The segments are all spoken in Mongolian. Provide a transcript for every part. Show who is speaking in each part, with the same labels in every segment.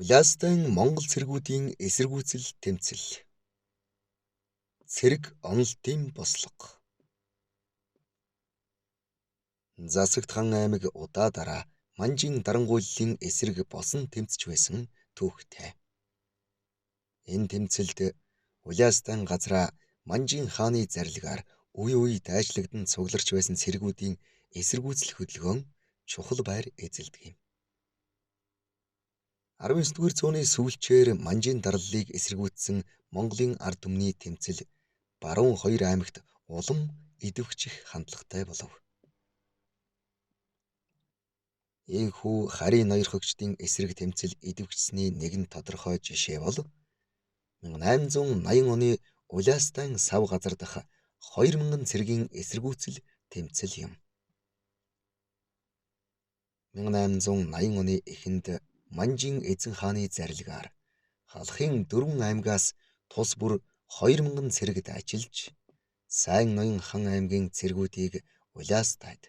Speaker 1: Улаастайн Монгол цэргүүдийн эсэргүүцэл тэмцэл. Цэрэг онолтын бослого. Засагт хан аймаг удаа дараа Манжин дарангуйллын эсрэг босон тэмцэж байсан түүхтэй. Энэ тэмцэлд Улаастайн газраа Манжин хааны зарилгаар үе үе дайжлагдан цугларч байсан цэргүүдийн эсэргүүцэл хөдөлгөөн чухал байр эзэлдэг юм. 19-р зууны сүүлчээр Манжин дарлалыг эсэргүүцсэн Монголын ард түмний тэмцэл баруун хоёр аймагт улам идэвхжих хандлагатай болов. Ийхүү харийн ноёр хөгчдийн эсрэг тэмцэл идэвхжсэний нэгэн тодорхой жишээ бол 1880 оны Улаастайн сав газар дах 2000 цэргийн эсэргүүцэл тэмцэл юм. 1880 оны эхэнд Манжин эзэн хааны зарилгаар халахын 4 аймагаас тус бүр 2000 цэрэгт ажиллаж сайн ноён хан аймгийн цэргүүдийг Улаастайд,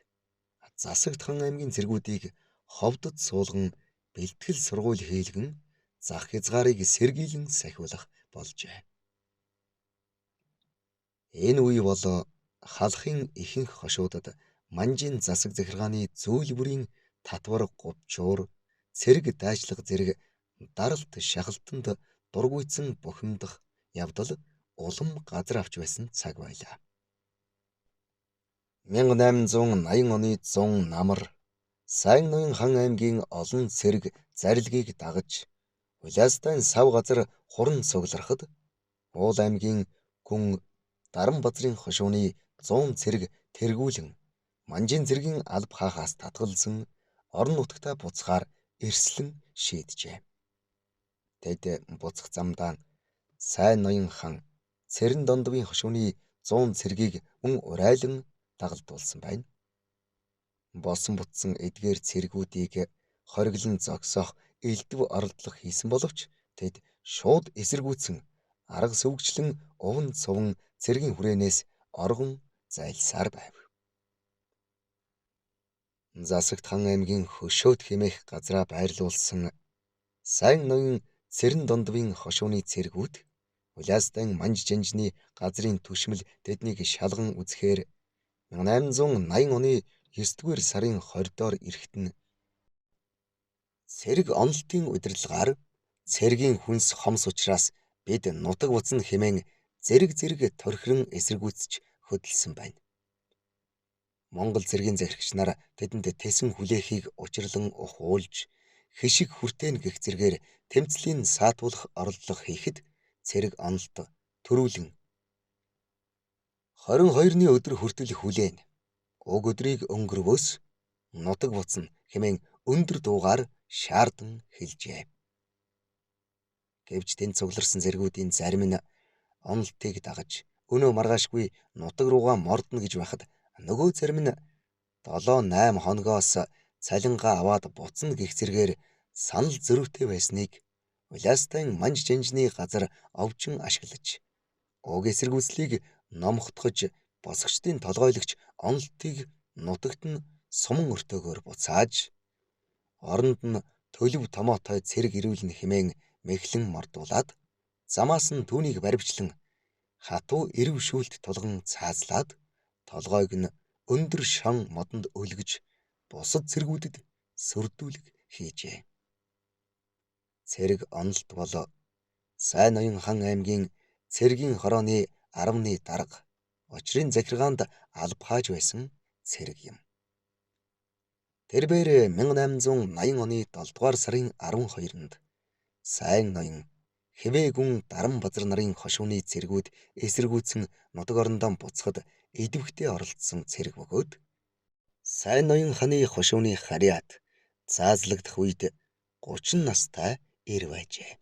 Speaker 1: засагт хан аймгийн цэргүүдийг ховдод суулган бэлтгэл сургууль хийлгэн зах хязгаарыг сэргийлэн сахиулах болжээ. Энэ үе бол халахын ихэнх хошуудад Манжин засаг захиргааны зүйл бүрийн татвар говьчуур, цэрэг дайчлага зэрэг даралт шахалтанд дургуйцсан бухимдах явдал улам газар авч байсан цаг байлаа. 1880 оны 100 намар сайн ноён хан аймгийн олон цэрэг зарилгийг дагаж Улаастайн сав газар хуран цугларахад уул аймгийн гүн Даранбазрын хошууны 100 цэрэг тэргүүлэн Манжин цэргийн алба хаахаас татгалзан орон нутагтаа буцахаар эрслэн шийджээ. Тэд буцах замдаа сайн ноён хан Цэрэн Дондовын хошууны 100 цэргийг мөн урайлан дагалдуулсан байна. Босон бутсан эдгээр цэргүүдийг хориглон зогсоох элдв оролдлого хийсэн боловч тэд шууд эсэргүүцсэн арга сүвгчлэн уван цуван цэргийн хүрээнээс оргон зайлсаар байв. Засагт хан аймгийн хөшөөт хэмээх газраа байрлуулсан сайн ноён Цэрэн Дондовын хошууны цэргүүд Улаастайн Манж Жанжны газрын түшмэл тэднийг шалган үзэхээр 1880 оны 9-р сарын 20-доор эрэхтэн цэрэг онолтын удирдлагаар цэргийн хүнс хомс учраас бид нутаг буцна хэмээн зэрэг торхирон эсэргүүцэж хөдөлсөн байна. Монгол цэргийн захирагч нар тэдэнд тесэн хүлээхийг учирлан ухуулж хишиг хүртээн гэх зэргээр тэмцлийн саатуулах оролдлого хийхэд цэрэг онолт төрүүлэн 22-ны өдөр хүртэл хүлээн уг өдрийг өнгөрвөөс нутаг буцна хэмээн өндөр дуугаар шаардан хэлжээ. Гэвч тэнд цугларсан цэргүүдийн зарим нь онолтыг дагаж өнөө маргаашгүй нутаг руугаа мордно гэж байхад нөгөө зарим нь 7-8 хоногоос цалингаа аваад буцна гэх зэргээр санал зөрүүтэй байсныг Улаастайн Манж Жанжны газар овжин ашиглаж уг эсэргүүцлийг номхотгож босгочдын толгойлогч онолтыг нутагт нь суман өртөөгөөр буцааж оронд нь төлөв томоотой цэрэг ирүүлнэ хэмээн мэхлэн мордуулаад замаас нь түүнийг баривчлан хатуу эрв шүүлт тулган цаазлаад толгойг нь өндөр шон модонд өлгөж бусад цэргүүдэд сөрдүүлэг хийжээ. Цэрэг онолт бол сайн ноён хан аймгийн цэргийн хорооны 10-ны дарга очрын захиргаанд алба хааж байсан цэрэг юм. Тэрбээр 1880 оны 7-р сарын 12-нд сайн ноён Хэвээ гүн Даранбазар нарын хошууны цэргүүд эсэргүүцэн нутаг орондоо буцахад идэвхтэй оролцсон цэрэг бөгөөд сайн ноён ханы хошууны харьяат заазлагдах үед 30 настай эр байжээ.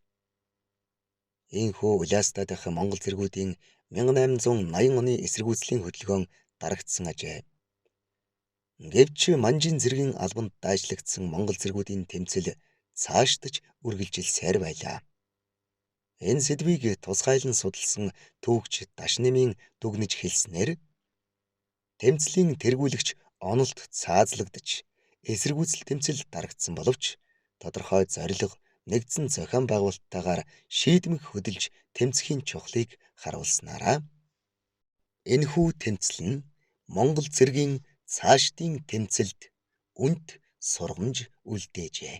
Speaker 1: Ийхүү Улаастай дах Монгол цэргүүдийн 1880 оны эсэргүүцлийн хөдөлгөөн дарагдсан ажээ. Гэвч Манжин цэргийн албанд дайжлагдсан Монгол цэргүүдийн тэмцэл цаашдаж үргэлжилсээр байлаа. Энэ сэдвийг тусгайлан судалсан түүхч Дашнэмийн дүгнэж хэлснээр тэмцлийн тэргүүлэгч онолт цаазлагдаж эсэргүүцэл тэмцэл дарагдсан боловч тодорхой зорилго нэгдсэн зохион байгуулалттайгаар шийдвэр хөдөлж тэмцэхийн чухлыг харуулснараа энэхүү тэмцэл нь Монгол цэргийн цаашдын тэмцэлд үнэт сургамж үлдээжээ.